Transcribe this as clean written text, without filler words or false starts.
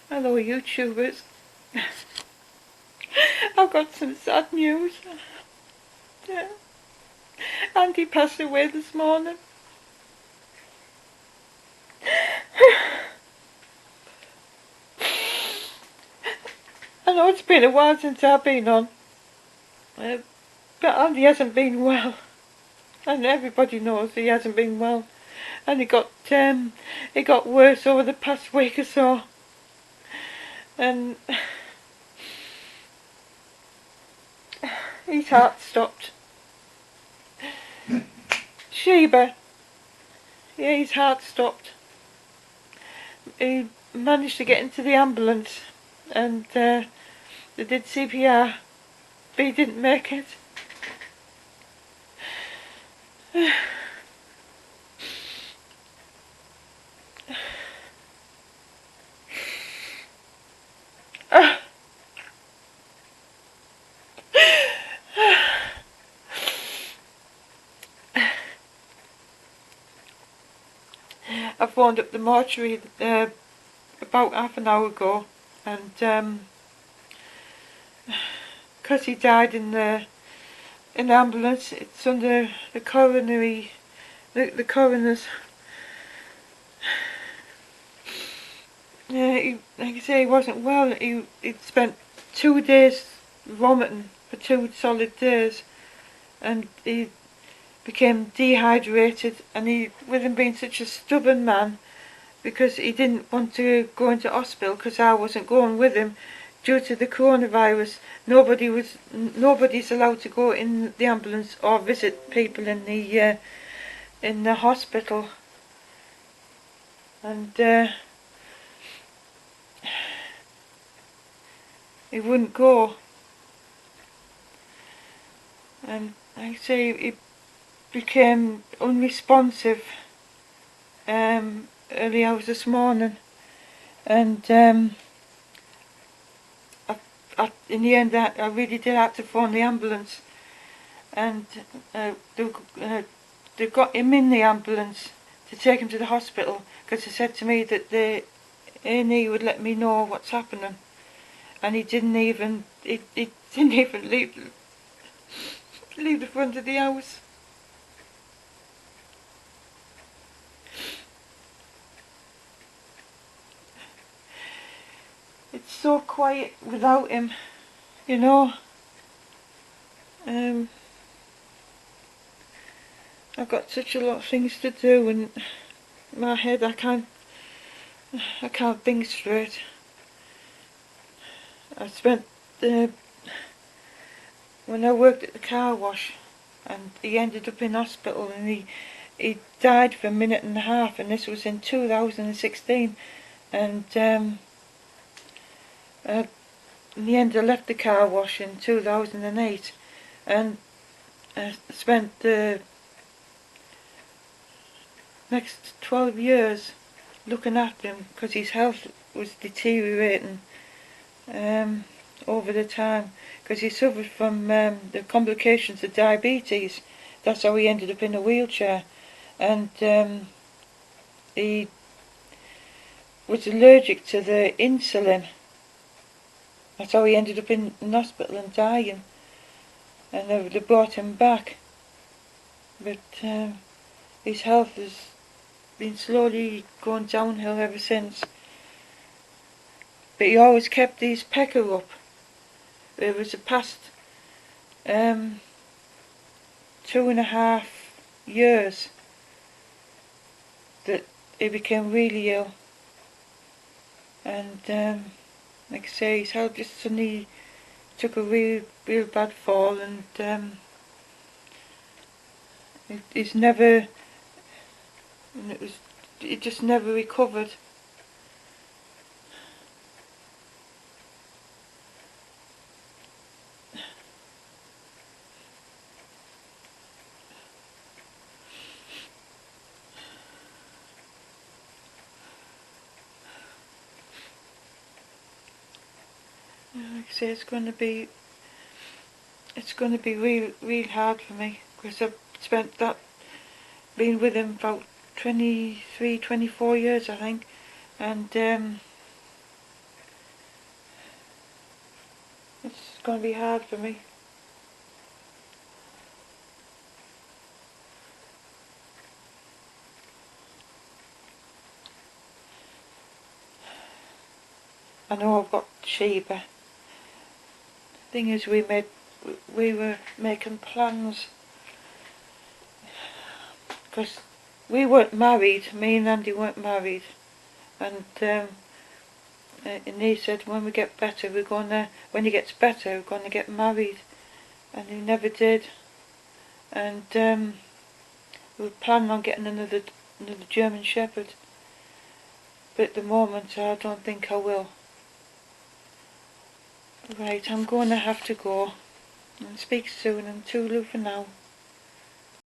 Hello YouTubers. I've got some sad news. Andy passed away this morning. I know it's been a while since I've been on, but Andy hasn't been well. And everybody knows he hasn't been well. And it got worse over the past week or so. And his heart stopped. Sheba, yeah, his heart stopped. He managed to get into the ambulance and they did CPR, but he didn't make it. I phoned up the mortuary about half an hour ago, and because he died in the ambulance, it's under the coroners. Like I say, he wasn't well. He'd spent 2 days vomiting for 2 solid days, and he became dehydrated. And with him being such a stubborn man, because he didn't want to go into hospital, because I wasn't going with him due to the coronavirus. Nobody's allowed to go in the ambulance or visit people in the hospital. And he wouldn't go. And like I say, he became unresponsive early hours this morning, and in the end I really did have to phone the ambulance, and they got him in the ambulance to take him to the hospital, because they said to me that the A&E would let me know what's happening, and he didn't even leave the front of the house. It's so quiet without him, you know. I've got such a lot of things to do, and in my head I can't think straight. I spent when I worked at the car wash, and he ended up in hospital, and he died for a minute and a half, and this was in 2016, and in the end I left the car wash in 2008, and I spent the next 12 years looking after him, because his health was deteriorating over the time, because he suffered from the complications of diabetes. That's how he ended up in a wheelchair, and he was allergic to the insulin. That's how he ended up in hospital and dying, and they brought him back, but his health has been slowly going downhill ever since. But he always kept his pecker up. It was the past 2.5 years that he became really ill, and like I say, his health just suddenly took a real bad fall, and it just never recovered. Like I say, it's going to be real hard for me, because I've been with him about 23, 24 years, I think, and It's going to be hard for me. I know I've got Sheba. Thing is, we were making plans, because we weren't married. Me and Andy weren't married, and he said when we get better, when he gets better, we're gonna get married, and he never did. And we were planning on getting another German Shepherd, but at the moment I don't think I will. Right, I'm going to have to go. And speak soon, and toodaloo for now.